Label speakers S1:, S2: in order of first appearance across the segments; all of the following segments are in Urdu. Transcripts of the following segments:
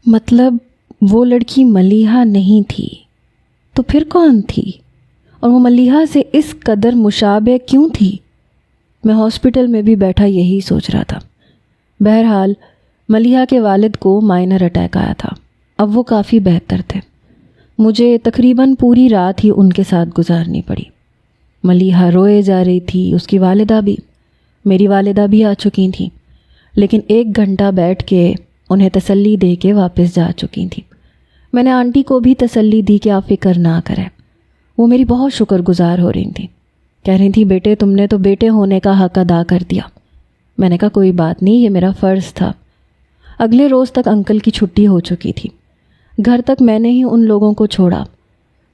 S1: مطلب وہ لڑکی ملیحہ نہیں تھی تو پھر کون تھی؟ اور وہ ملیحہ سے اس قدر مشابہ کیوں تھی؟ میں ہاسپٹل میں بھی بیٹھا یہی سوچ رہا تھا۔ بہرحال ملیحہ کے والد کو مائنر اٹیک آیا تھا۔ اب وہ کافی بہتر تھے۔ مجھے تقریباً پوری رات ہی ان کے ساتھ گزارنی پڑی۔ ملیحہ روئے جا رہی تھی، اس کی والدہ بھی، میری والدہ بھی آ چکی تھیں، لیکن 1 گھنٹہ بیٹھ کے انہیں تسلی دے کے واپس جا چکی تھیں۔ میں نے آنٹی کو بھی تسلی دی کہ آپ فکر نہ کریں۔ وہ میری بہت شکر گزار ہو رہی تھیں، کہہ رہی تھیں بیٹے تم نے تو بیٹے ہونے کا حق ادا کر دیا۔ میں نے کہا کوئی بات نہیں، یہ میرا فرض تھا۔ اگلے روز تک انکل کی چھٹی ہو چکی تھی۔ گھر تک میں نے ہی ان لوگوں کو چھوڑا۔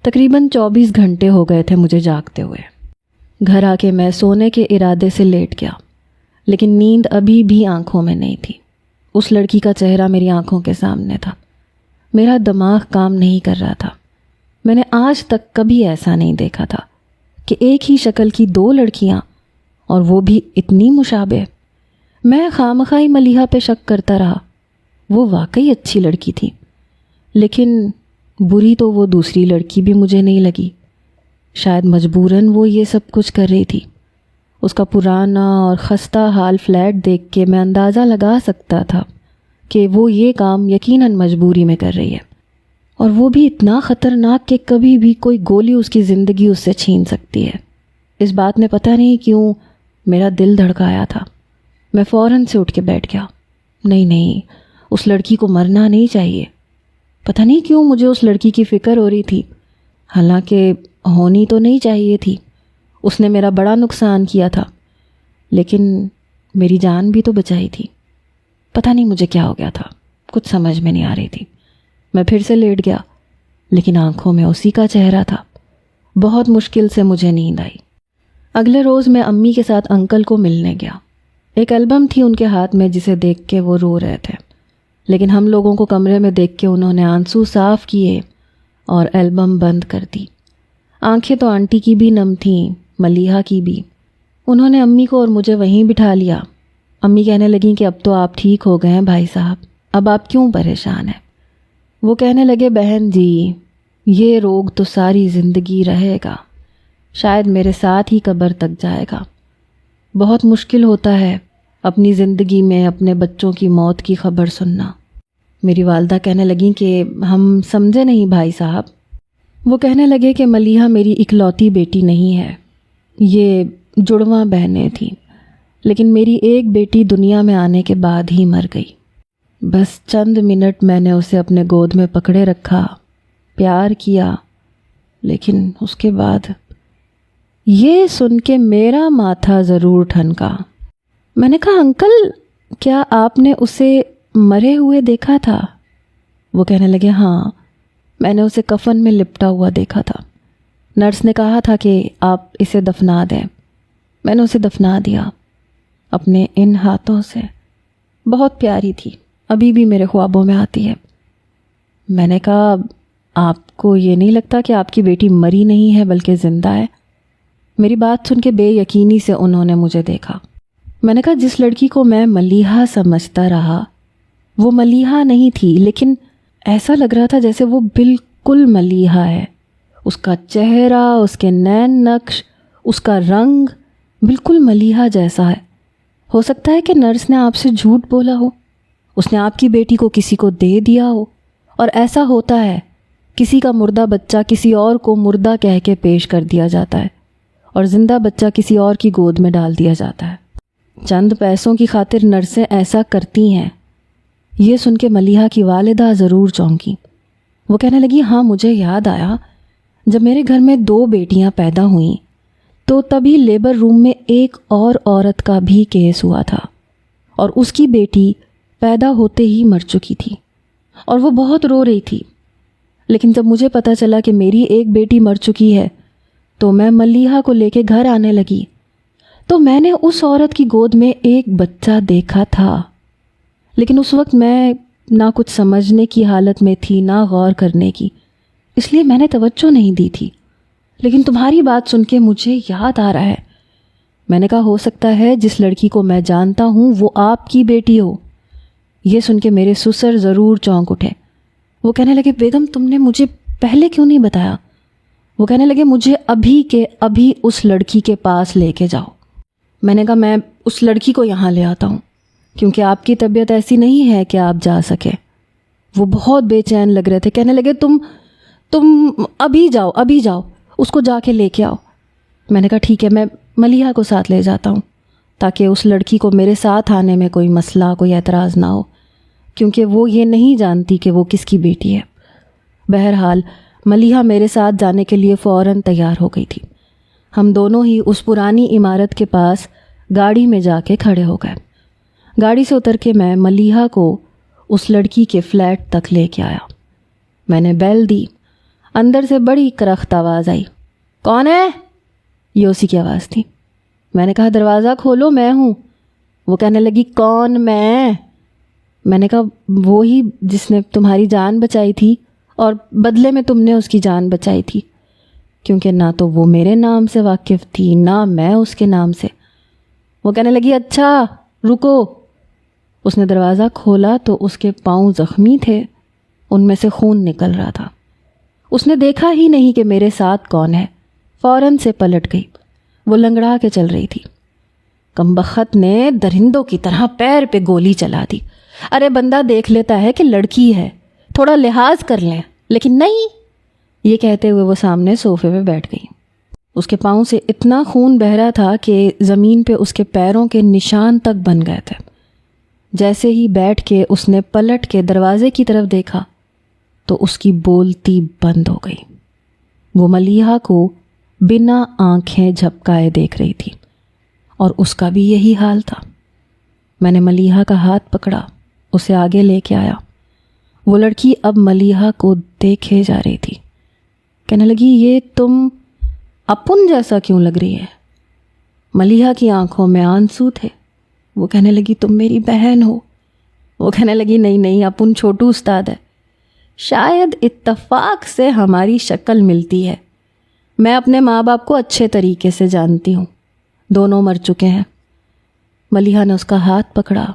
S1: تقریباً 24 گھنٹے ہو گئے تھے مجھے جاگتے ہوئے۔ گھر آ کے میں سونے کے ارادے سے لیٹ گیا، لیکن نیند ابھی بھی آنکھوں میں نہیں تھی۔ اس لڑکی کا چہرہ میری آنکھوں کے سامنے تھا۔ میرا دماغ کام نہیں کر رہا تھا۔ میں نے آج تک کبھی ایسا نہیں دیکھا تھا کہ ایک ہی شکل کی 2 لڑکیاں، اور وہ بھی اتنی مشابہ۔ میں خامخواہ ملیحہ پہ شک کرتا رہا۔ وہ واقعی اچھی لڑکی تھی، لیکن بری تو وہ دوسری لڑکی بھی مجھے نہیں لگی۔ شاید مجبوراً وہ یہ سب کچھ کر رہی تھی۔ اس کا پرانا اور خستہ حال فلیٹ دیکھ کے میں اندازہ لگا سکتا تھا کہ وہ یہ کام یقیناً مجبوری میں کر رہی ہے، اور وہ بھی اتنا خطرناک کہ کبھی بھی کوئی گولی اس کی زندگی اس سے چھین سکتی ہے۔ اس بات میں پتہ نہیں کیوں میرا دل دھڑکایا تھا۔ میں فوراً سے اٹھ کے بیٹھ گیا۔ نہیں، اس لڑکی کو مرنا نہیں چاہیے۔ پتہ نہیں کیوں مجھے اس لڑکی کی فکر ہو رہی تھی، حالانکہ ہونی تو نہیں چاہیے تھی۔ اس نے میرا بڑا نقصان کیا تھا، لیکن میری جان بھی تو بچائی تھی۔ پتہ نہیں مجھے کیا ہو گیا تھا، کچھ سمجھ میں نہیں آ رہی تھی۔ میں پھر سے لیٹ گیا، لیکن آنکھوں میں اسی کا چہرہ تھا۔ بہت مشکل سے مجھے نیند آئی۔ اگلے روز میں امی کے ساتھ انکل کو ملنے گیا۔ ایک البم تھی ان کے ہاتھ میں جسے دیکھ کے وہ رو رہے تھے، لیکن ہم لوگوں کو کمرے میں دیکھ کے انہوں نے آنسو صاف کیے اور البم بند کر دی۔ آنکھیں تو آنٹی کی بھی نم تھیں، ملیحہ کی بھی۔ انہوں نے امی کو اور مجھے وہیں بٹھا لیا۔ امی کہنے لگیں کہ اب تو آپ ٹھیک ہو گئے ہیں بھائی صاحب، اب آپ کیوں پریشان ہیں؟ وہ کہنے لگے بہن جی یہ روگ تو ساری زندگی رہے گا، شاید میرے ساتھ ہی قبر تک جائے گا۔ بہت مشکل ہوتا ہے اپنی زندگی میں اپنے بچوں کی موت کی خبر سننا۔ میری والدہ کہنے لگیں کہ ہم سمجھے نہیں بھائی صاحب۔ وہ کہنے لگے کہ ملیحہ میری اکلوتی بیٹی نہیں ہے، یہ جڑواں بہنیں تھیں، لیکن میری ایک بیٹی دنیا میں آنے کے بعد ہی مر گئی۔ بس چند منٹ میں نے اسے اپنے گود میں پکڑے رکھا، پیار کیا، لیکن اس کے بعد یہ سن کے میرا ماتھا ضرور ٹھنکا۔ میں نے کہا انکل کیا آپ نے اسے مرے ہوئے دیکھا تھا؟ وہ کہنے لگے ہاں، میں نے اسے کفن میں لپٹا ہوا دیکھا تھا۔ نرس نے کہا تھا کہ آپ اسے دفنا دیں۔ میں نے اسے دفنا دیا اپنے ان ہاتھوں سے۔ بہت پیاری تھی، ابھی بھی میرے خوابوں میں آتی ہے۔ میں نے کہا آپ کو یہ نہیں لگتا کہ آپ کی بیٹی مری نہیں ہے بلکہ زندہ ہے؟ میری بات سن کے بے یقینی سے انہوں نے مجھے دیکھا۔ میں نے کہا جس لڑکی کو میں ملیحہ سمجھتا رہا وہ ملیحہ نہیں تھی، لیکن ایسا لگ رہا تھا جیسے وہ بالکل ملیحہ ہے۔ اس کا چہرہ، اس کے نین نقش، اس کا رنگ بالکل ملیحہ جیسا ہے۔ ہو سکتا ہے کہ نرس نے آپ سے جھوٹ بولا ہو، اس نے آپ کی بیٹی کو کسی کو دے دیا ہو، اور ایسا ہوتا ہے کسی کا مردہ بچہ کسی اور کو مردہ کہہ کے پیش کر دیا جاتا ہے، اور زندہ بچہ کسی اور کی گود میں ڈال دیا جاتا ہے۔ چند پیسوں کی خاطر نرسیں ایسا کرتی ہیں۔ یہ سن کے ملیحہ کی والدہ ضرور چونکی۔ وہ کہنے لگی ہاں مجھے یاد آیا، جب میرے گھر میں 2 بیٹیاں پیدا ہوئیں تو تبھی لیبر روم میں ایک اور عورت کا بھی کیس ہوا تھا، اور اس کی بیٹی پیدا ہوتے ہی مر چکی تھی، اور وہ بہت رو رہی تھی۔ لیکن جب مجھے پتہ چلا کہ میری ایک بیٹی مر چکی ہے تو میں ملیحہ کو لے کے گھر آنے لگی، تو میں نے اس عورت کی گود میں ایک بچہ دیکھا تھا، لیکن اس وقت میں نہ کچھ سمجھنے کی حالت میں تھی نہ غور کرنے کی، اس لیے میں نے توجہ نہیں دی تھی۔ لیکن تمہاری بات سن کے مجھے یاد آ رہا ہے۔ میں نے کہا ہو سکتا ہے جس لڑکی کو میں جانتا ہوں وہ آپ کی بیٹی ہو۔ یہ سن کے میرے سسر ضرور چونک اٹھے۔ وہ کہنے لگے بیگم تم نے مجھے پہلے کیوں نہیں بتایا؟ وہ کہنے لگے مجھے ابھی کے ابھی اس لڑکی کے پاس لے کے جاؤ۔ میں نے کہا میں اس لڑکی کو یہاں لے آتا ہوں کیونکہ آپ کی طبیعت ایسی نہیں ہے کہ آپ جا سکے۔ وہ بہت بے چین لگ رہے تھے، کہنے لگے تم ابھی جاؤ اس کو جا کے لے کے آؤ۔ میں نے کہا ٹھیک ہے، میں ملیحہ کو ساتھ لے جاتا ہوں تاکہ اس لڑکی کو میرے ساتھ آنے میں کوئی مسئلہ کوئی اعتراض نہ ہو، کیونکہ وہ یہ نہیں جانتی کہ وہ کس کی بیٹی ہے۔ بہرحال ملیحہ میرے ساتھ جانے کے لیے فوراً تیار ہو گئی تھی۔ ہم دونوں ہی اس پرانی عمارت کے پاس گاڑی میں جا کے کھڑے ہو گئے۔ گاڑی سے اتر کے میں ملیحہ کو اس لڑکی کے فلیٹ تک لے کے آیا۔ میں نے بیل دی، اندر سے بڑی کرخت آواز آئی، کون ہے؟ یہ اسی کی آواز تھی۔ میں نے کہا دروازہ کھولو، میں ہوں۔ وہ کہنے لگی کون میں نے کہا وہی جس نے تمہاری جان بچائی تھی اور بدلے میں تم نے اس کی جان بچائی تھی، کیونکہ نہ تو وہ میرے نام سے واقف تھی نہ میں اس کے نام سے۔ وہ کہنے لگی اچھا رکو۔ اس نے دروازہ کھولا تو اس کے پاؤں زخمی تھے، ان میں سے خون نکل رہا تھا۔ اس نے دیکھا ہی نہیں کہ میرے ساتھ کون ہے، فوراً سے پلٹ گئی۔ وہ لنگڑا کے چل رہی تھی۔ کمبخت نے درندوں کی طرح پیر پہ گولی چلا دی۔ ارے بندہ دیکھ لیتا ہے کہ لڑکی ہے، تھوڑا لحاظ کر لیں، لیکن نہیں۔ یہ کہتے ہوئے وہ سامنے صوفے پہ بیٹھ گئی۔ اس کے پاؤں سے اتنا خون بہہ رہا تھا کہ زمین پہ اس کے پیروں کے نشان تک بن گئے تھے۔ جیسے ہی بیٹھ کے اس نے پلٹ کے دروازے کی طرف دیکھا تو اس کی بولتی بند ہو گئی۔ وہ ملیحہ کو بنا آنکھیں جھپکائے دیکھ رہی تھی اور اس کا بھی یہی حال تھا۔ میں نے ملیحہ کا ہاتھ پکڑا، اسے آگے لے کے آیا۔ وہ لڑکی اب ملیحہ کو دیکھے جا رہی تھی، کہنے لگی یہ تم اپن جیسا کیوں لگ رہی ہے؟ ملیحہ کی آنکھوں میں آنسو تھے۔ وہ کہنے لگی تم میری بہن ہو۔ وہ کہنے لگی نہیں اپن چھوٹو استاد ہے، شاید اتفاق سے ہماری شکل ملتی ہے۔ میں اپنے ماں باپ کو اچھے طریقے سے جانتی ہوں، دونوں مر چکے ہیں۔ ملیحہ نے اس کا ہاتھ پکڑا،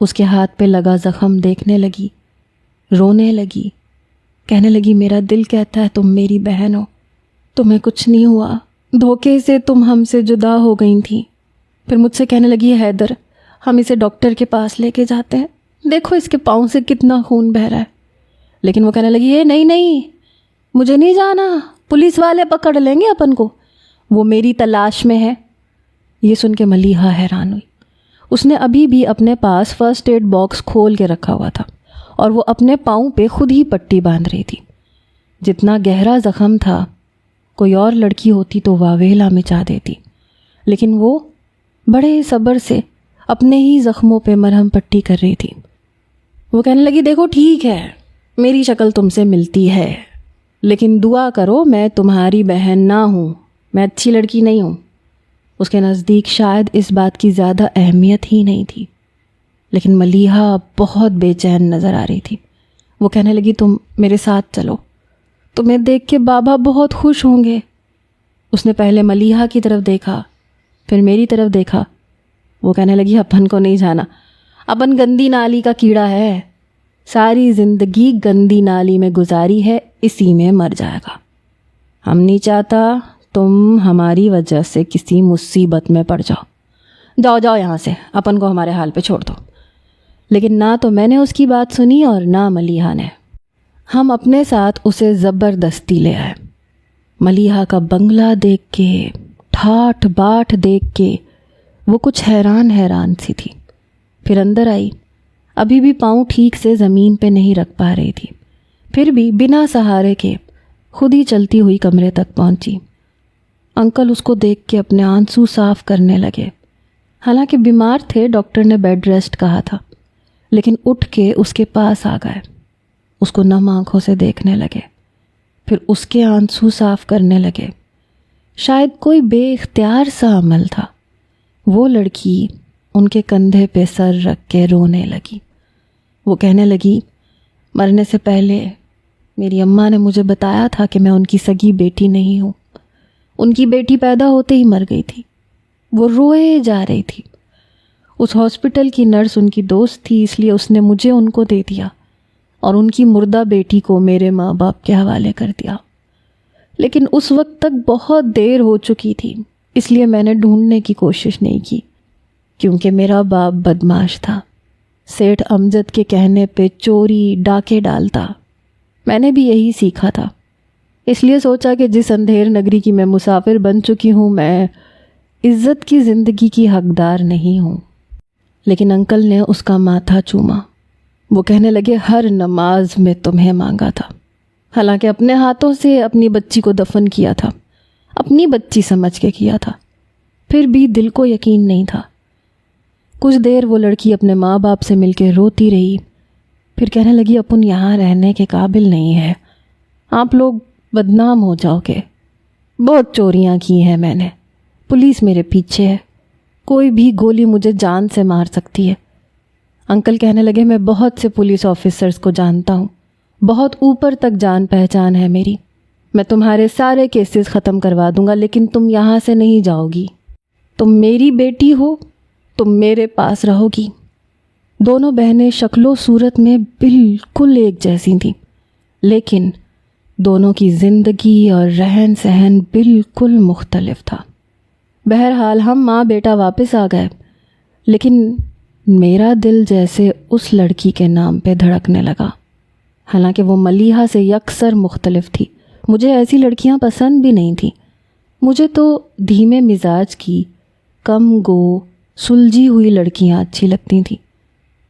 S1: اس کے ہاتھ پہ لگا زخم دیکھنے لگی، رونے لگی، کہنے لگی میرا دل کہتا ہے تم میری بہن ہو، تمہیں کچھ نہیں ہوا، دھوکے سے تم ہم سے جدا ہو گئی تھیں۔ پھر مجھ سے کہنے لگی حیدر ہم اسے ڈاکٹر کے پاس لے کے جاتے ہیں، دیکھو اس کے پاؤں سے کتنا خون بہہ رہا ہے۔ لیکن وہ کہنے لگی یہ نہیں مجھے نہیں جانا، پولیس والے پکڑ لیں گے اپن کو، وہ میری تلاش میں ہے۔ یہ سن کے ملیحہ حیران ہوئی۔ اس نے ابھی بھی اپنے پاس فرسٹ ایڈ باکس کھول کے رکھا ہوا تھا اور وہ اپنے پاؤں پہ خود ہی پٹی باندھ رہی تھی۔ جتنا گہرا زخم تھا، کوئی اور لڑکی ہوتی تو واویلا مچا دیتی، لیکن وہ بڑے صبر سے اپنے ہی زخموں پہ مرہم پٹی کر رہی تھی۔ وہ کہنے لگی دیکھو ٹھیک ہے میری شکل تم سے ملتی ہے، لیکن دعا کرو میں تمہاری بہن نہ ہوں، میں اچھی لڑکی نہیں ہوں۔ اس کے نزدیک شاید اس بات کی زیادہ اہمیت ہی نہیں تھی، لیکن ملیحہ بہت بے چین نظر آ رہی تھی۔ وہ کہنے لگی تم میرے ساتھ چلو، تمہیں دیکھ کے بابا بہت خوش ہوں گے۔ اس نے پہلے ملیحہ کی طرف دیکھا، پھر میری طرف دیکھا۔ وہ کہنے لگی اپن کو نہیں جانا، اپن گندی نالی کا کیڑا ہے، ساری زندگی گندی نالی میں گزاری ہے، اسی میں مر جائے گا۔ ہم نہیں چاہتا تم ہماری وجہ سے کسی مصیبت میں پڑ جاؤ یہاں سے، اپن کو ہمارے حال پہ چھوڑ دو۔ لیکن نہ تو میں نے اس کی بات سنی اور نہ ملیحہ نے۔ ہم اپنے ساتھ اسے زبردستی لے آئے۔ ملیحہ کا بنگلہ دیکھ کے، ٹھاٹھ باٹھ دیکھ کے وہ کچھ حیران سی تھی۔ پھر اندر آئی، ابھی بھی پاؤں ٹھیک سے زمین پہ نہیں رکھ پا رہی تھی، پھر بھی بنا سہارے کے خود ہی چلتی ہوئی کمرے تک پہنچی۔ انکل اس کو دیکھ کے اپنے آنسو صاف کرنے لگے۔ حالانکہ بیمار تھے، ڈاکٹر نے بیڈ ریسٹ کہا تھا، لیکن اٹھ کے اس کے پاس آ گئے، اس کو نم آنکھوں سے دیکھنے لگے، پھر اس کے آنسو صاف کرنے لگے۔ شاید کوئی بے اختیار سا عمل تھا۔ وہ لڑکی ان کے کندھے پہ سر رکھ کے رونے لگی۔ وہ کہنے لگی مرنے سے پہلے میری اماں نے مجھے بتایا تھا کہ میں ان کی سگی بیٹی نہیں ہوں، ان کی بیٹی پیدا ہوتے ہی مر گئی تھی۔ وہ روئے جا رہی تھی۔ اس ہاسپٹل کی نرس ان کی دوست تھی، اس لیے اس نے مجھے ان کو دے دیا۔ اور ان کی مردہ بیٹی کو میرے ماں باپ کے حوالے کر دیا۔ لیکن اس وقت تک بہت دیر ہو چکی تھی، اس لیے میں نے ڈھونڈنے کی کوشش نہیں کی، کیونکہ میرا باپ بدماش تھا، سیٹھ امجد کے کہنے پہ چوری ڈاکے ڈالتا۔ میں نے بھی یہی سیکھا تھا، اس لیے سوچا کہ جس اندھیر نگری کی میں مسافر بن چکی ہوں، میں عزت کی زندگی کی حقدار نہیں ہوں۔ لیکن انکل نے اس کا ماتھا چوما۔ وہ کہنے لگے، ہر نماز میں تمہیں مانگا تھا، حالانکہ اپنے ہاتھوں سے اپنی بچی کو دفن کیا تھا، اپنی بچی سمجھ کے کیا تھا، پھر بھی دل کو یقین نہیں تھا۔ کچھ دیر وہ لڑکی اپنے ماں باپ سے مل کے روتی رہی، پھر کہنے لگی، اپن یہاں رہنے کے قابل نہیں ہے، آپ لوگ بدنام ہو جاؤ گے، بہت چوریاں کی ہیں میں نے، پولیس میرے پیچھے ہے، کوئی بھی گولی مجھے جان سے مار سکتی ہے۔ انکل کہنے لگے، میں بہت سے پولیس آفیسرز کو جانتا ہوں، بہت اوپر تک جان پہچان ہے میری، میں تمہارے سارے کیسز ختم کروا دوں گا، لیکن تم یہاں سے نہیں جاؤ گی، تم میری بیٹی ہو، تم میرے پاس رہو گی۔ دونوں بہنیں شکل و صورت میں بالکل ایک جیسی تھیں، لیکن دونوں کی زندگی اور رہن سہن بالکل مختلف تھا۔ بہرحال ہم ماں بیٹا واپس آ گئے، لیکن میرا دل جیسے اس لڑکی کے نام پہ دھڑکنے لگا، حالانکہ وہ ملیحہ سے یکسر مختلف تھی۔ مجھے ایسی لڑکیاں پسند بھی نہیں تھیں، مجھے تو دھیمے مزاج کی، کم گو، سلجھی ہوئی لڑکیاں اچھی لگتی تھیں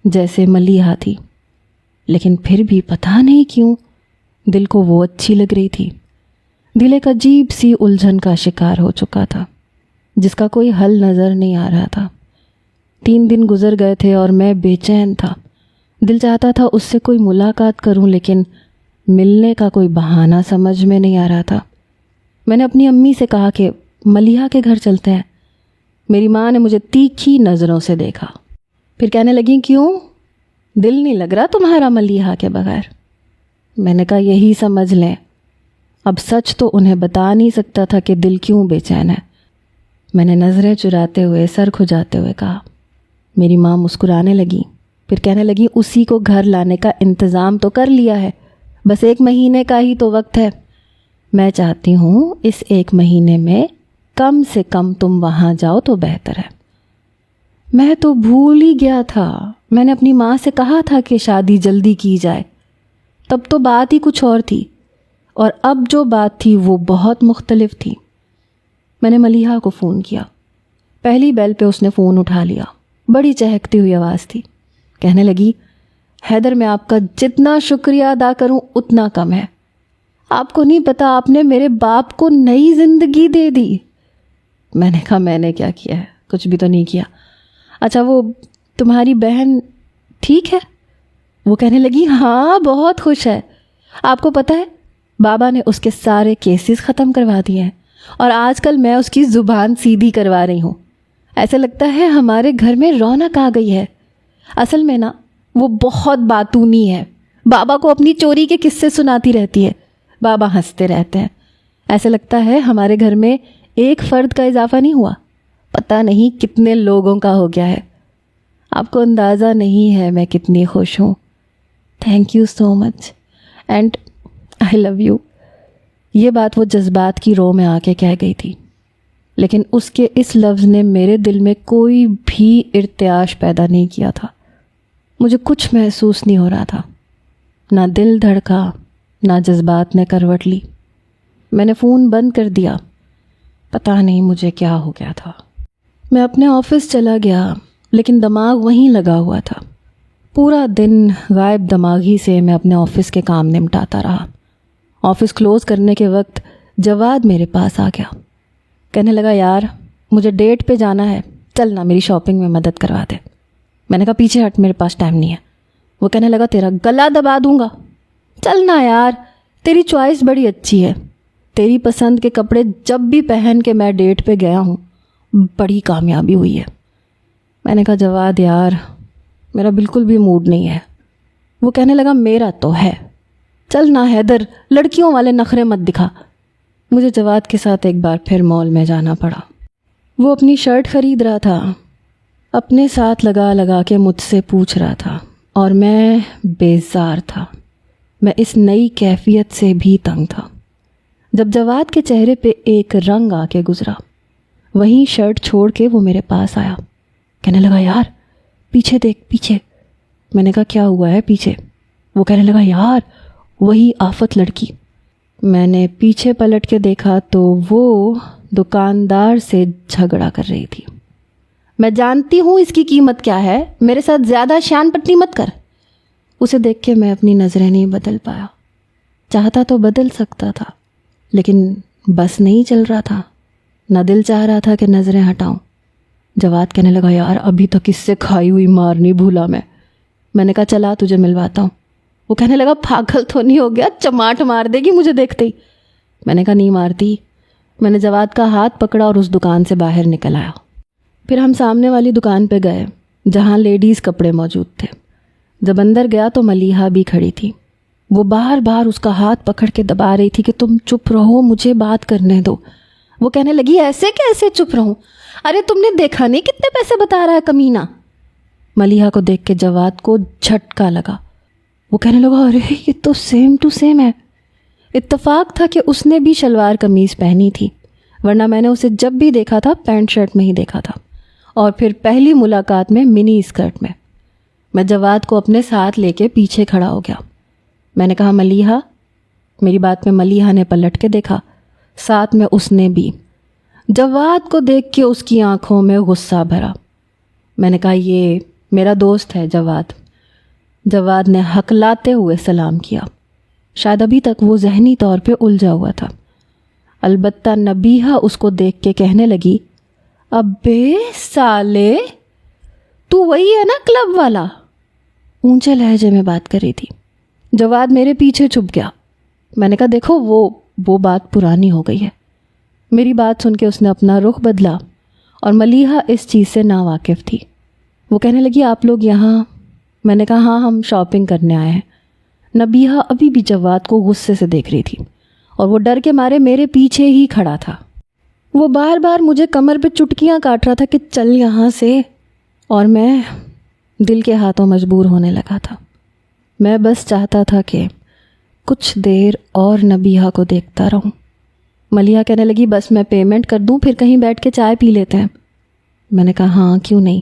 S1: جیسے ملیحہ تھی، لیکن پھر بھی پتہ نہیں کیوں دل کو وہ اچھی لگ رہی تھی۔ دل ایک عجیب سی الجھن کا شکار ہو چکا تھا، جس کا کوئی حل نظر نہیں آ رہا تھا۔ 3 دن گزر گئے تھے اور میں بے چین تھا، دل چاہتا تھا اس سے کوئی ملاقات کروں، لیکن ملنے کا کوئی بہانہ سمجھ میں نہیں آ رہا تھا۔ میں نے اپنی امی سے کہا کہ ملیحہ کے گھر چلتے ہیں۔ میری ماں نے مجھے تیکھی نظروں سے دیکھا، پھر کہنے لگیں، کیوں دل نہیں لگ رہا تمہارا ملیحہ کے بغیر؟ میں نے کہا، یہی سمجھ لیں۔ اب سچ تو انہیں بتا نہیں سکتا تھا کہ دل کیوں بے چین ہے۔ میں نے نظریں چراتے ہوئے، سر کھجاتے ہوئے کہا۔ میری ماں مسکرانے لگی، پھر کہنے لگی، اسی کو گھر لانے کا انتظام تو کر لیا ہے، بس 1 مہینے کا ہی تو وقت ہے۔ میں چاہتی ہوں اس 1 مہینے میں کم سے کم تم وہاں جاؤ تو بہتر ہے۔ میں تو بھول ہی گیا تھا، میں نے اپنی ماں سے کہا تھا کہ شادی جلدی کی جائے، تب تو بات ہی کچھ اور تھی، اور اب جو بات تھی وہ بہت مختلف تھی۔ میں نے ملیحہ کو فون کیا، پہلی بیل پہ اس نے فون اٹھا لیا، بڑی چہکتی ہوئی آواز تھی۔ کہنے لگی، حیدر، میں آپ کا جتنا شکریہ ادا کروں اتنا کم ہے، آپ کو نہیں پتہ آپ نے میرے باپ کو نئی زندگی دے دی۔ میں نے کہا، میں نے کیا کیا ہے؟ کچھ بھی تو نہیں کیا۔ اچھا، وہ تمہاری بہن ٹھیک ہے؟ وہ کہنے لگی، ہاں بہت خوش ہے، آپ کو پتہ ہے بابا نے اس کے سارے کیسز ختم کروا دیے ہیں، اور آج کل میں اس کی زبان سیدھی کروا رہی ہوں، ایسے لگتا ہے ہمارے گھر میں رونق آ گئی ہے۔ اصل میں نا وہ بہت باتونی ہے، بابا کو اپنی چوری کے قصے سناتی رہتی ہے، بابا ہنستے رہتے ہیں، ایسے لگتا ہے ہمارے گھر میں ایک فرد کا اضافہ نہیں ہوا، پتہ نہیں کتنے لوگوں کا ہو گیا ہے۔ آپ کو اندازہ نہیں ہے میں کتنی خوش ہوں۔ Thank you so much and I love you. یہ بات وہ جذبات کی رو میں آ کے کہہ گئی تھی، لیکن اس کے اس لفظ نے میرے دل میں کوئی بھی ارتعاش پیدا نہیں کیا تھا۔ مجھے کچھ محسوس نہیں ہو رہا تھا، نہ دل دھڑکا، نہ جذبات نے کروٹ لی۔ میں نے فون بند کر دیا، پتہ نہیں مجھے کیا ہو گیا تھا۔ میں اپنے آفس چلا گیا، لیکن دماغ وہیں لگا ہوا تھا۔ پورا دن غائب دماغی سے میں اپنے آفس کے کام نمٹاتا رہا۔ آفس کلوز کرنے کے وقت جواد میرے پاس آ گیا، کہنے لگا، یار مجھے ڈیٹ پہ جانا ہے، چلنا میری شاپنگ میں مدد کروا دے۔ میں نے کہا، پیچھے ہٹ، میرے پاس ٹائم نہیں ہے۔ وہ کہنے لگا، تیرا گلا دبا دوں گا، چلنا یار، تیری چوائس بڑی اچھی ہے، تیری پسند کے کپڑے جب بھی پہن کے میں ڈیٹ پہ گیا ہوں بڑی کامیابی ہوئی ہے۔ میں نے کہا، جواد یار میرا بالکل بھی موڈ نہیں ہے۔ وہ کہنے لگا، میرا تو ہے، چل نہ حیدر، لڑکیوں والے نخرے مت دکھا۔ مجھے جواد کے ساتھ ایک بار پھر مال میں جانا پڑا۔ وہ اپنی شرٹ خرید رہا تھا، اپنے ساتھ لگا لگا کے مجھ سے پوچھ رہا تھا، اور میں بیزار تھا۔ میں اس نئی کیفیت سے بھی تنگ تھا۔ جب جواد کے چہرے پہ ایک رنگ آ کے گزرا، وہیں شرٹ چھوڑ کے وہ میرے پاس آیا، کہنے لگا یار پیچھے دیکھ پیچھے۔ میں نے کہا کیا ہوا ہے پیچھے؟ وہ کہنے لگا یار وہی آفت لڑکی۔ میں نے پیچھے پلٹ کے دیکھا تو وہ دکاندار سے جھگڑا کر رہی تھی۔ میں جانتی ہوں اس کی قیمت کیا ہے، میرے ساتھ زیادہ شان پٹی مت کر۔ اسے دیکھ کے میں اپنی نظریں نہیں بدل پایا۔ چاہتا تو بدل سکتا تھا، لیکن بس نہیں چل رہا تھا، نہ دل چاہ رہا تھا کہ نظریں ہٹاؤں۔ جواد کہنے لگا یار ابھی تک اس سے کھائی ہوئی مار نہیں بھولا میں۔ میں نے کہا چلا تجھے ملواتا ہوں۔ وہ کہنے لگا پاگل تو نہیں ہو گیا، چماٹ مار دے گی مجھے دیکھتے ہی۔ میں نے کہا نہیں مارتی۔ میں نے جواد کا ہاتھ پکڑا اور اس دکان سے باہر نکل آیا۔ پھر ہم سامنے والی دکان پہ گئے جہاں لیڈیز کپڑے موجود تھے۔ جب اندر گیا تو ملیحہ بھی کھڑی تھی۔ وہ بار بار اس کا ہاتھ پکڑ کے دبا رہی تھی کہ تم چپ رہو، مجھے بات کرنے دو۔ وہ کہنے لگی ایسے کیسے چپ رہوں؟ ارے تم نے دیکھا نہیں کتنے پیسے بتا رہا ہے کمینہ؟ ملیحہ کو دیکھ کے جواد کو جھٹکا لگا۔ وہ کہنے لگا ارے یہ تو سیم ٹو سیم ہے۔ اتفاق تھا کہ اس نے بھی شلوار قمیض پہنی تھی، ورنہ میں نے اسے جب بھی دیکھا تھا پینٹ شرٹ میں ہی دیکھا تھا، اور پھر پہلی ملاقات میں منی اسکرٹ میں۔ میں جواد کو اپنے ساتھ لے کے پیچھے کھڑا ہو گیا۔ میں نے کہا ملیحہ۔ میری بات میں ملیحہ نے پلٹ کے دیکھا، ساتھ میں اس نے بھی۔ جواد کو دیکھ کے اس کی آنکھوں میں غصہ بھرا۔ میں نے کہا یہ میرا دوست ہے جواد۔ جواد نے ہکلاتے ہوئے سلام کیا۔ شاید ابھی تک وہ ذہنی طور پہ الجھا ہوا تھا۔ البتہ نبیہہ اس کو دیکھ کے کہنے لگی ابے سالے تو وہی ہے نا کلب والا؟ اونچے لہجے میں بات کر رہی تھی۔ جواد میرے پیچھے چھپ گیا۔ میں نے کہا دیکھو وہ بات پرانی ہو گئی ہے۔ میری بات سن کے اس نے اپنا رخ بدلا، اور ملیحہ اس چیز سے ناواقف تھی۔ وہ کہنے لگی آپ لوگ یہاں؟ میں نے کہا ہاں ہم شاپنگ کرنے آئے ہیں۔ نبیہہ ابھی بھی جواد کو غصے سے دیکھ رہی تھی، اور وہ ڈر کے مارے میرے پیچھے ہی کھڑا تھا۔ وہ بار بار مجھے کمر پہ چٹکیاں کاٹ رہا تھا کہ چل یہاں سے، اور میں دل کے ہاتھوں مجبور ہونے لگا تھا۔ میں بس چاہتا تھا کہ کچھ دیر اور نبیہہ کو دیکھتا رہوں۔ ملیحہ کہنے لگی بس میں پیمنٹ کر دوں، پھر کہیں بیٹھ کے چائے پی لیتے ہیں۔ میں نے کہا ہاں کیوں نہیں۔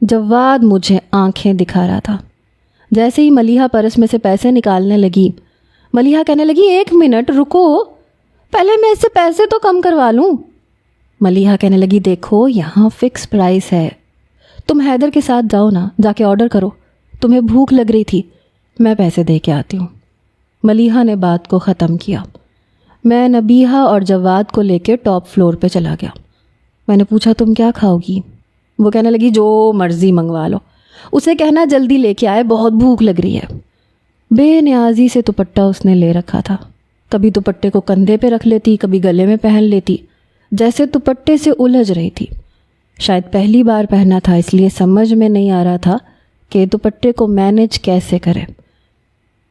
S1: جواد مجھے آنکھیں دکھا رہا تھا۔ جیسے ہی ملیحہ پرس میں سے پیسے نکالنے لگی، ملیحہ کہنے لگی 1 منٹ رکو، پہلے میں اس سے پیسے تو کم کروا لوں۔ ملیحہ کہنے لگی دیکھو یہاں فکس پرائس ہے، تم حیدر کے ساتھ جاؤ نا، جا کے آرڈر کرو، تمہیں بھوک لگ رہی تھی، میں پیسے دے کے آتی ہوں۔ ملیحہ نے بات کو ختم کیا۔ میں نبیہہ اور جواد کو لے کے ٹاپ فلور پہ چلا گیا۔ میں نے پوچھا تم کیا کھاؤ گی؟ وہ کہنے لگی جو مرضی منگوا لو، اسے کہنا جلدی لے کے آئے، بہت بھوک لگ رہی ہے۔ بے نیازی سے دوپٹہ اس نے لے رکھا تھا، کبھی دوپٹے کو کندھے پہ رکھ لیتی، کبھی گلے میں پہن لیتی، جیسے دوپٹے سے الجھ رہی تھی۔ شاید پہلی بار پہنا تھا، اس لیے سمجھ میں نہیں آ رہا تھا کہ دوپٹے کو مینج کیسے کرے۔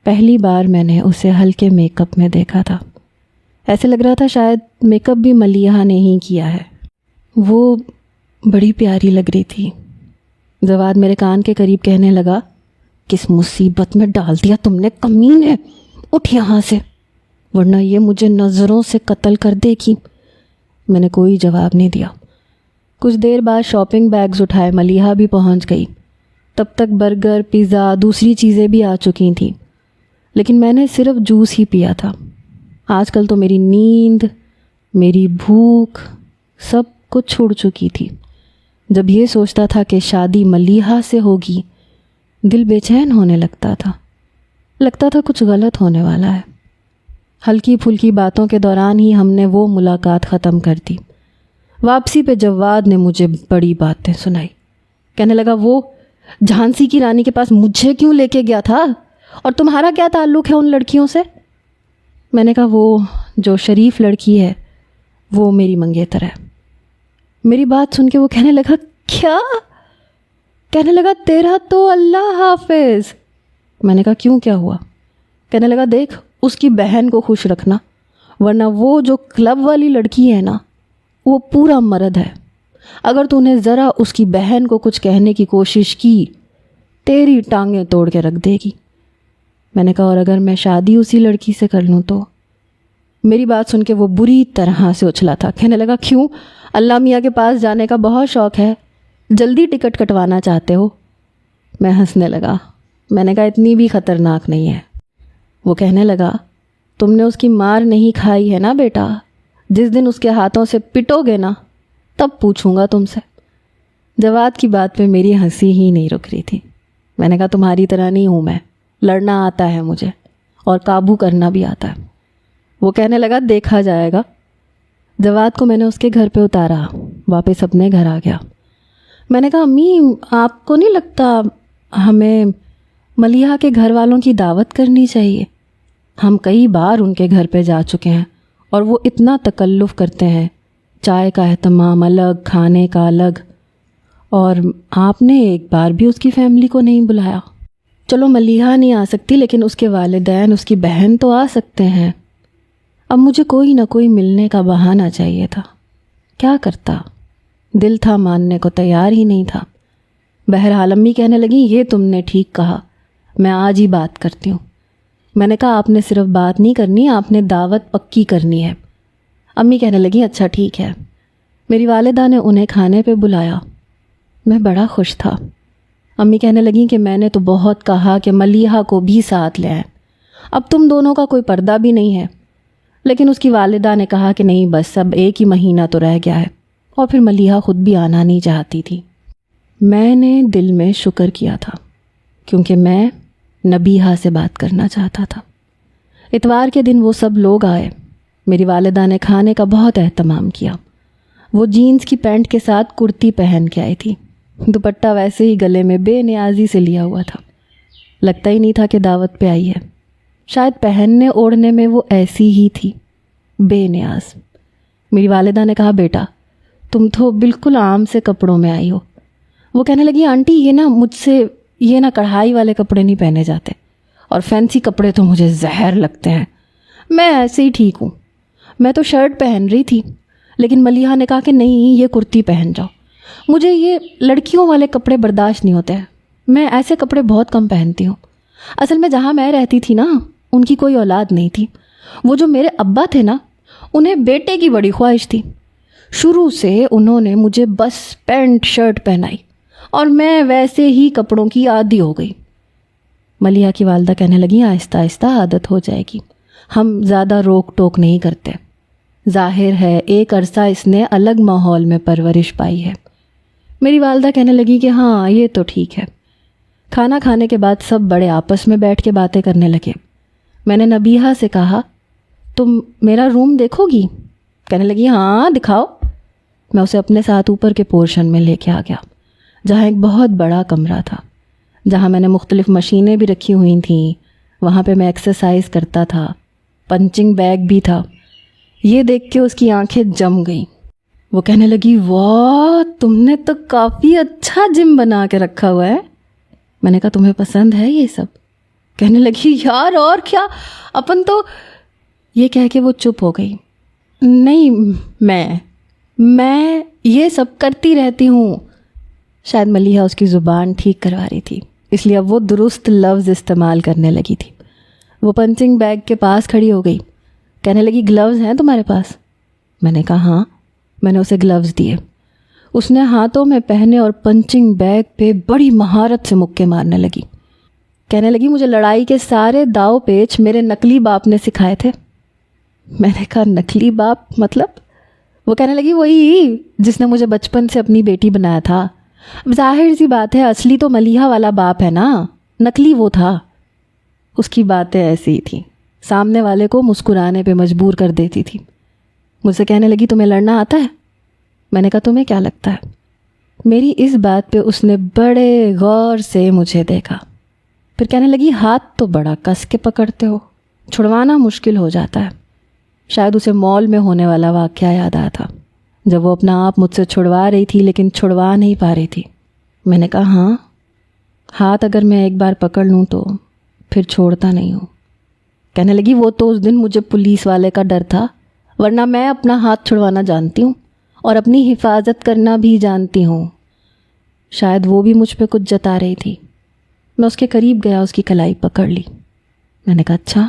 S1: پہلی بار میں نے اسے ہلکے میک اپ میں دیکھا تھا، ایسے لگ رہا تھا شاید میک اپ بھی ملیحہ نے ہی کیا ہے۔ وہ بڑی پیاری لگ رہی تھی۔ جواد میرے کان کے قریب کہنے لگا کس مصیبت میں ڈال دیا تم نے کمینے، اٹھ یہاں سے ورنہ یہ مجھے نظروں سے قتل کر دے گی۔ میں نے کوئی جواب نہیں دیا۔ کچھ دیر بعد شاپنگ بیگز اٹھائے ملیحہ بھی پہنچ گئی۔ تب تک برگر، پیزا، دوسری چیزیں بھی آ چکی تھیں، لیکن میں نے صرف جوس ہی پیا تھا۔ آج کل تو میری نیند، میری بھوک سب کچھ چھوڑ چکی تھی۔ جب یہ سوچتا تھا کہ شادی ملیحہ سے ہوگی، دل بے چین ہونے لگتا تھا کچھ غلط ہونے والا ہے۔ ہلکی پھلکی باتوں کے دوران ہی ہم نے وہ ملاقات ختم کر دی۔ واپسی پہ جواد نے مجھے بڑی باتیں سنائی۔ کہنے لگا وہ جھانسی کی رانی کے پاس مجھے کیوں لے کے گیا تھا، اور تمہارا کیا تعلق ہے ان لڑکیوں سے؟ میں نے کہا وہ جو شریف لڑکی ہے وہ میری منگیتر ہے۔ میری بات سن کے وہ کہنے لگا کیا؟ کہنے لگا تیرا تو اللہ حافظ۔ میں نے کہا کیوں کیا ہوا؟ کہنے لگا دیکھ اس کی بہن کو خوش رکھنا، ورنہ وہ جو کلب والی لڑکی ہے نا وہ پورا مرد ہے، اگر تو نے ذرا اس کی بہن کو کچھ کہنے کی کوشش کی تیری ٹانگیں توڑ کے رکھ دے گی۔ میں نے کہا اور اگر میں شادی اسی لڑکی سے کر لوں تو؟ میری بات سن کے وہ بری طرح سے اچھلا تھا. کہنے لگا کیوں؟ اللہ میاں کے پاس جانے کا بہت شوق ہے, جلدی ٹکٹ کٹوانا چاہتے ہو؟ میں ہنسنے لگا. میں نے کہا اتنی بھی خطرناک نہیں ہے. وہ کہنے لگا تم نے اس کی مار نہیں کھائی ہے نا بیٹا, جس دن اس کے ہاتھوں سے پٹو گے نا تب پوچھوں گا تم سے. جواد کی بات پہ میری ہنسی ہی نہیں رک رہی تھی. میں نے کہا تمہاری طرح نہیں ہوں میں, لڑنا آتا ہے مجھے اور قابو کرنا بھی آتا ہے. وہ کہنے لگا دیکھا جائے گا. جواد کو میں نے اس کے گھر پہ اتارا, واپس اپنے گھر آ گیا. میں نے کہا امی آپ کو نہیں لگتا ہمیں ملیحہ کے گھر والوں کی دعوت کرنی چاہیے؟ ہم کئی بار ان کے گھر پہ جا چکے ہیں اور وہ اتنا تکلف کرتے ہیں, چائے کا اہتمام الگ, کھانے کا الگ, اور آپ نے ایک بار بھی اس کی فیملی کو نہیں بلایا. چلو ملیحہ نہیں آ سکتی لیکن اس کے والدین, اس کی بہن تو آ سکتے ہیں. اب مجھے کوئی نہ کوئی ملنے کا بہانہ چاہیے تھا. کیا کرتا؟ دل تھا ماننے کو تیار ہی نہیں تھا. بہرحال امی کہنے لگی یہ تم نے ٹھیک کہا, میں آج ہی بات کرتی ہوں. میں نے کہا آپ نے صرف بات نہیں کرنی, آپ نے دعوت پکی کرنی ہے. امی کہنے لگی اچھا ٹھیک ہے. میری والدہ نے انہیں کھانے پہ بلایا. میں بڑا خوش تھا. امی کہنے لگیں کہ میں نے تو بہت کہا کہ ملیحہ کو بھی ساتھ لے آئیں, اب تم دونوں کا کوئی پردہ بھی نہیں ہے. لیکن اس کی والدہ نے کہا کہ نہیں بس اب ایک ہی مہینہ تو رہ گیا ہے, اور پھر ملیحہ خود بھی آنا نہیں چاہتی تھی. میں نے دل میں شکر کیا تھا کیونکہ میں نبیہہ سے بات کرنا چاہتا تھا. اتوار کے دن وہ سب لوگ آئے. میری والدہ نے کھانے کا بہت اہتمام کیا. وہ جینز کی پینٹ کے ساتھ کرتی پہن کے آئی تھی. دوپٹہ ویسے ہی گلے میں بے نیازی سے لیا ہوا تھا. لگتا ہی نہیں تھا کہ دعوت پہ آئی ہے. شاید پہننے اوڑھنے میں وہ ایسی ہی تھی, بے نیاز. میری والدہ نے کہا بیٹا تم تو بالکل عام سے کپڑوں میں آئی ہو. وہ کہنے لگی آنٹی یہ نا مجھ سے یہ نا کڑھائی والے کپڑے نہیں پہنے جاتے, اور فینسی کپڑے تو مجھے زہر لگتے ہیں. میں ایسے ہی ٹھیک ہوں. میں تو شرٹ پہن رہی تھی لیکن ملیحہ نے کہا کہ نہیں یہ کرتی پہن جاؤ. مجھے یہ لڑکیوں والے کپڑے برداشت نہیں ہوتے ہیں. میں ایسے کپڑے بہت کم پہنتی ہوں. اصل میں جہاں میں رہتی تھی نا ان کی کوئی اولاد نہیں تھی. وہ جو میرے ابا تھے نا انہیں بیٹے کی بڑی خواہش تھی. شروع سے انہوں نے مجھے بس پینٹ شرٹ پہنائی اور میں ویسے ہی کپڑوں کی عادی ہو گئی. ملیحہ کی والدہ کہنے لگی آہستہ آہستہ عادت ہو جائے گی, ہم زیادہ روک ٹوک نہیں کرتے. ظاہر ہے ایک عرصہ اس نے الگ ماحول میں پرورش پائی ہے. میری والدہ کہنے لگی کہ ہاں یہ تو ٹھیک ہے. کھانا کھانے کے بعد سب بڑے آپس میں بیٹھ کے باتیں کرنے لگے. میں نے نبیہہ سے کہا تم میرا روم دیکھو گی؟ کہنے لگی ہاں دکھاؤ. میں اسے اپنے ساتھ اوپر کے پورشن میں لے کے آ گیا جہاں ایک بہت بڑا کمرہ تھا, جہاں میں نے مختلف مشینیں بھی رکھی ہوئی تھیں. وہاں پہ میں ایکسرسائز کرتا تھا. پنچنگ بیگ بھی تھا. یہ دیکھ کے اس کی آنکھیں جم گئیں. وہ کہنے لگی واہ تم نے تو کافی اچھا جم بنا کے رکھا ہوا ہے. میں نے کہا تمہیں پسند ہے یہ سب؟ کہنے لگی یار اور کیا, اپن تو. یہ کہہ کے وہ چپ ہو گئی. نہیں میں یہ سب کرتی رہتی ہوں. شاید ملیحہ اس کی زبان ٹھیک کروا رہی تھی اس لیے اب وہ درست لفظ استعمال کرنے لگی تھی. وہ پنچنگ بیگ کے پاس کھڑی ہو گئی. کہنے لگی گلوز ہیں تمہارے پاس؟ میں نے کہا ہاں. میں نے اسے گلوز دیے. اس نے ہاتھوں میں پہنے اور پنچنگ بیگ پہ بڑی مہارت سے مکے مارنے لگی. کہنے لگی مجھے لڑائی کے سارے داؤ پیچ میرے نقلی باپ نے سکھائے تھے. میں نے کہا نقلی باپ مطلب؟ وہ کہنے لگی وہی جس نے مجھے بچپن سے اپنی بیٹی بنایا تھا. ظاہر سی بات ہے اصلی تو ملیحہ والا باپ ہے نا, نقلی وہ تھا. اس کی باتیں ایسی ہی تھیں, سامنے والے کو مسکرانے پہ مجبور کر دیتی تھی. مجھ سے کہنے لگی تمہیں لڑنا آتا ہے؟ میں نے کہا تمہیں کیا لگتا ہے؟ میری اس بات پہ اس نے بڑے غور سے مجھے دیکھا. پھر کہنے لگی ہاتھ تو بڑا کس کے پکڑتے ہو, چھڑوانا مشکل ہو جاتا ہے. شاید اسے مال میں ہونے والا واقعہ یاد آیا تھا جب وہ اپنا آپ مجھ سے چھڑوا رہی تھی لیکن چھڑوا نہیں پا رہی تھی. میں نے کہا ہاں, ہاتھ اگر میں ایک بار پکڑ لوں تو پھر چھوڑتا نہیں ہوں. کہنے لگی وہ تو اس دن مجھے پولیس والے کا ڈر تھا, ورنہ میں اپنا ہاتھ چھڑوانا جانتی ہوں اور اپنی حفاظت کرنا بھی جانتی ہوں. شاید وہ بھی مجھ پہ کچھ جتا رہی تھی. میں اس کے قریب گیا, اس کی کلائی پکڑ لی. میں نے کہا اچھا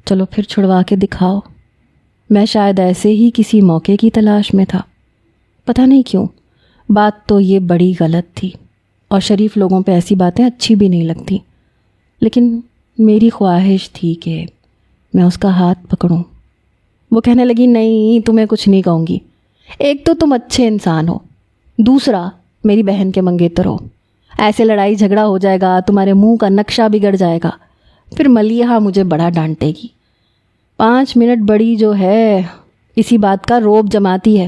S1: چلو پھر چھڑوا کے دکھاؤ۔ میں شاید ایسے ہی کسی موقع کی تلاش میں تھا، پتہ نہیں کیوں۔ بات تو یہ بڑی غلط تھی اور شریف لوگوں پہ ایسی باتیں اچھی بھی نہیں لگتی، لیکن میری خواہش تھی کہ میں اس کا ہاتھ پکڑوں۔ وہ کہنے لگی نہیں تمہیں کچھ نہیں کہوں گی، ایک تو تم اچھے انسان ہو، دوسرا میری بہن کے منگیتر ہو، ایسے لڑائی جھگڑا ہو جائے گا، تمہارے منہ کا نقشہ بگڑ جائے گا، پھر ملیحہ مجھے بڑا ڈانٹے گی۔ 5 منٹ بڑی جو ہے اسی بات کا روب جماتی ہے،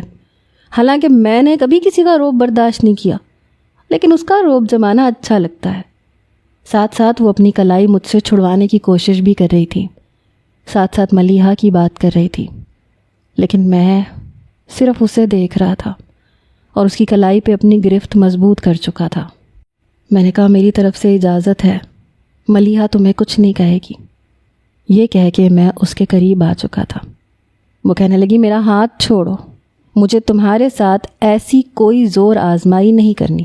S1: حالانکہ میں نے کبھی کسی کا روب برداشت نہیں کیا، لیکن اس کا روب جمانا اچھا لگتا ہے۔ ساتھ ساتھ وہ اپنی کلائی مجھ سے چھڑوانے کی کوشش بھی کر رہی تھی، ساتھ ساتھ ملیحہ کی بات کر رہی تھی، لیکن میں صرف اسے دیکھ رہا تھا اور اس کی کلائی پہ اپنی گرفت مضبوط کر چکا تھا۔ میں نے کہا میری طرف سے اجازت ہے، ملیحہ تمہیں کچھ نہیں کہے گی۔ یہ کہہ کے میں اس کے قریب آ چکا تھا۔ وہ کہنے لگی میرا ہاتھ چھوڑو، مجھے تمہارے ساتھ ایسی کوئی زور آزمائی نہیں کرنی۔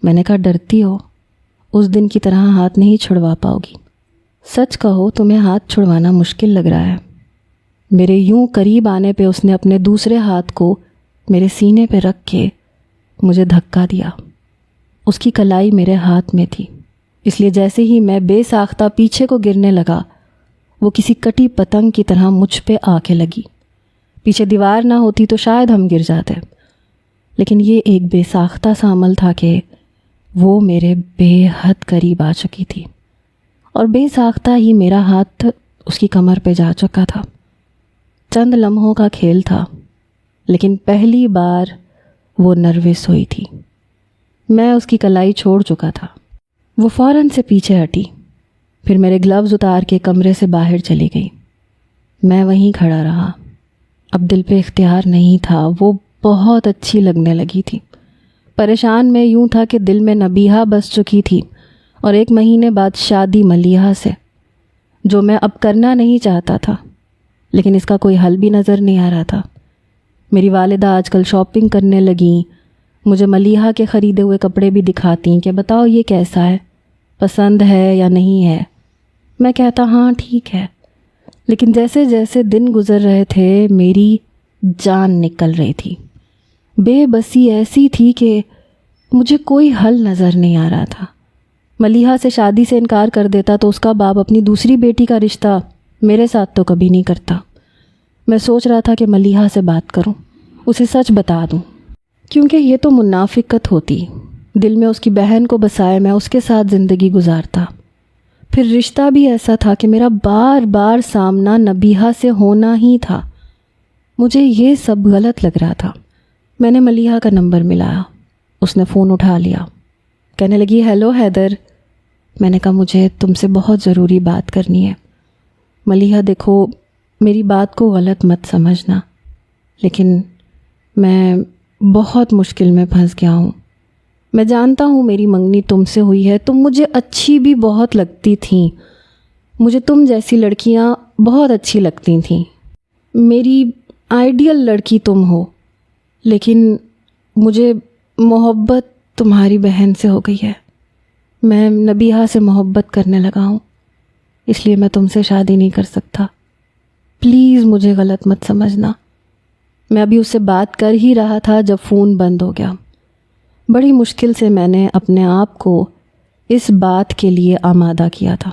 S1: میں نے کہا ڈرتی ہو، اس دن کی طرح ہاتھ نہیں چھڑوا پاؤ گی۔ سچ کہو تمہیں ہاتھ چھڑوانا مشکل لگ رہا ہے۔ میرے یوں قریب آنے پہ اس نے اپنے دوسرے ہاتھ کو میرے سینے پہ رکھ کے مجھے دھکا دیا۔ اس کی کلائی میرے ہاتھ میں تھی، اس لیے جیسے ہی میں بے ساختہ پیچھے کو گرنے لگا، وہ کسی کٹی پتنگ کی طرح مجھ پہ آ کے لگی۔ پیچھے دیوار نہ ہوتی تو شاید ہم گر جاتے، لیکن یہ ایک بے ساختہ سا عمل تھا کہ وہ میرے بے حد قریب آ چکی تھی، اور بے ساختہ ہی میرا ہاتھ اس کی کمر پہ جا چکا تھا۔ چند لمحوں کا کھیل تھا، لیکن پہلی بار وہ نروس ہوئی تھی۔ میں اس کی کلائی چھوڑ چکا تھا۔ وہ فوراً سے پیچھے ہٹی، پھر میرے گلوز اتار کے کمرے سے باہر چلی گئی۔ میں وہیں کھڑا رہا، اب دل پہ اختیار نہیں تھا۔ وہ بہت اچھی لگنے لگی تھی۔ پریشان میں یوں تھا کہ دل میں نبیہہ بس چکی تھی، اور 1 مہینے بعد شادی ملیحہ سے، جو میں اب کرنا نہیں چاہتا تھا، لیکن اس کا کوئی حل بھی نظر نہیں آ رہا تھا۔ میری والدہ آج کل شاپنگ کرنے لگیں، مجھے ملیحہ کے خریدے ہوئے کپڑے بھی دکھاتی کہ بتاؤ یہ کیسا ہے، پسند ہے یا نہیں ہے۔ میں کہتا ہاں ٹھیک ہے، لیکن جیسے جیسے دن گزر رہے تھے میری جان نکل رہی تھی۔ بے بسی ایسی تھی کہ مجھے کوئی حل نظر نہیں آ رہا تھا۔ ملیحہ سے شادی سے انکار کر دیتا تو اس کا باپ اپنی دوسری بیٹی کا رشتہ میرے ساتھ تو کبھی نہیں کرتا۔ میں سوچ رہا تھا کہ ملیحہ سے بات کروں، اسے سچ بتا دوں، کیونکہ یہ تو منافقت ہوتی، دل میں اس کی بہن کو بسائے میں اس کے ساتھ زندگی گزارتا۔ پھر رشتہ بھی ایسا تھا کہ میرا بار بار سامنا نبیہہ سے ہونا ہی تھا۔ مجھے یہ سب غلط لگ رہا تھا۔ میں نے ملیحہ کا نمبر ملایا، اس نے فون اٹھا لیا، کہنے لگی ہیلو حیدر۔ میں نے کہا مجھے تم سے بہت ضروری بات کرنی ہے۔ ملیحہ دیکھو میری بات کو غلط مت سمجھنا، لیکن میں بہت مشکل میں پھنس گیا ہوں۔ میں جانتا ہوں میری منگنی تم سے ہوئی ہے، تم مجھے اچھی بھی بہت لگتی تھیں، مجھے تم جیسی لڑکیاں بہت اچھی لگتی تھیں، میری آئیڈیل لڑکی تم ہو، لیکن مجھے محبت تمہاری بہن سے ہو گئی ہے۔ میں نبیہہ سے محبت کرنے لگا ہوں، اس لیے میں تم سے شادی نہیں کر سکتا، پلیز مجھے غلط مت سمجھنا۔ میں ابھی اس سے بات کر ہی رہا تھا جب فون بند ہو گیا۔ بڑی مشکل سے میں نے اپنے آپ کو اس بات کے لیے آمادہ کیا تھا،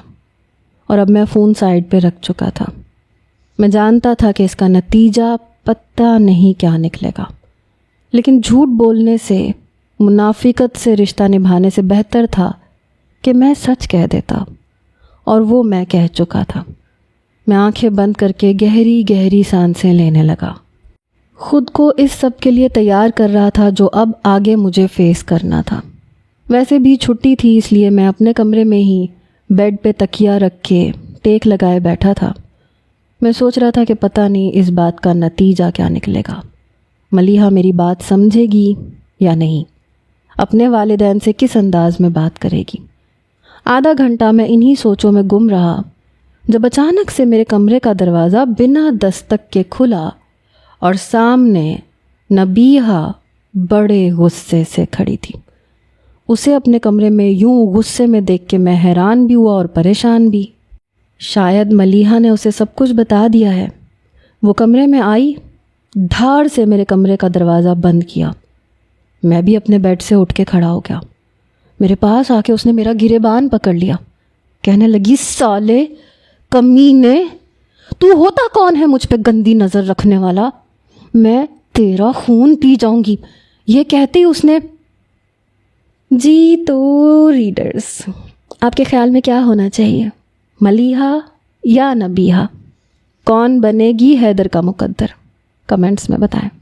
S1: اور اب میں فون سائڈ پہ رکھ چکا تھا۔ میں جانتا تھا کہ اس کا نتیجہ پتہ نہیں کیا نکلے گا، لیکن جھوٹ بولنے سے، منافقت سے رشتہ نبھانے سے بہتر تھا کہ میں سچ کہہ دیتا، اور وہ میں کہہ چکا تھا۔ میں آنکھیں بند کر کے گہری گہری سانسیں لینے لگا، خود کو اس سب کے لیے تیار کر رہا تھا جو اب آگے مجھے فیس کرنا تھا۔ ویسے بھی چھٹی تھی، اس لیے میں اپنے کمرے میں ہی بیڈ پہ تکیہ رکھ کے ٹیک لگائے بیٹھا تھا۔ میں سوچ رہا تھا کہ پتہ نہیں اس بات کا نتیجہ کیا نکلے گا، ملیحہ میری بات سمجھے گی یا نہیں، اپنے والدین سے کس انداز میں بات کرے گی۔ آدھا گھنٹہ میں انہی سوچوں میں گم رہا، جب اچانک سے میرے کمرے کا دروازہ بنا دستک کے کھلا اور سامنے نبیہہ بڑے غصے سے کھڑی تھی۔ اسے اپنے کمرے میں یوں غصے میں دیکھ کے میں حیران بھی ہوا اور پریشان بھی۔ شاید ملیحہ نے اسے سب کچھ بتا دیا ہے۔ وہ کمرے میں آئی، دھاڑ سے میرے کمرے کا دروازہ بند کیا۔ میں بھی اپنے بیڈ سے اٹھ کے کھڑا ہو گیا۔ میرے پاس آ کے اس نے میرا گریبان پکڑ لیا، کہنے لگی سالے کمینے، تو ہوتا کون ہے مجھ پہ گندی نظر رکھنے والا؟ میں تیرا خون پی جاؤں گی۔ یہ کہتے ہی اس نے جی تو ریڈرز، آپ کے خیال میں کیا ہونا چاہیے، ملیحہ یا نبیہہ؟ کون بنے گی حیدر کا مقدر؟ کمنٹس میں بتائیں۔